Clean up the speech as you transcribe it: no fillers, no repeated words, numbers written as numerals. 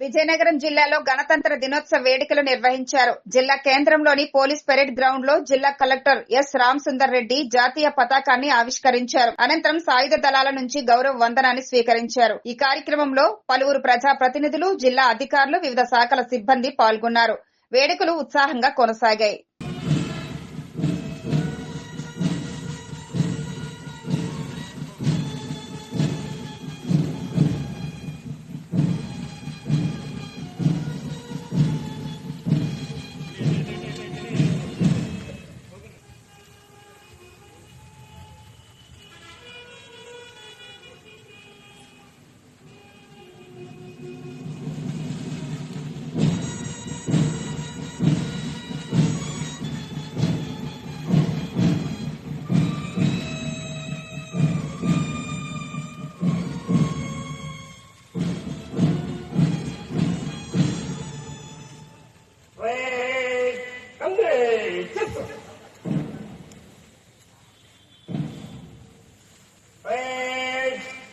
విజయనగరం జిల్లాలో గణతంత్ర దినోత్సవ వేడుకలు నిర్వహించారు. జిల్లా కేంద్రంలోని పోలీస్ పెరేడ్ గ్రౌండ్ లో జిల్లా కలెక్టర్ ఎస్ రామసుందర్ రెడ్డి జాతీయ పతాకాన్ని ఆవిష్కరించారు. అనంతరం సాయుధ దళాల నుంచి గౌరవ వందనాన్ని స్వీకరించారు. ఈ కార్యక్రమంలో పలువురు ప్రజా ప్రతినిధులు, జిల్లా అధికారులు, వివిధ శాఖల సిబ్బంది పాల్గొన్నారు. వేడుకలు ఉత్సాహంగా కొనసాగాయి.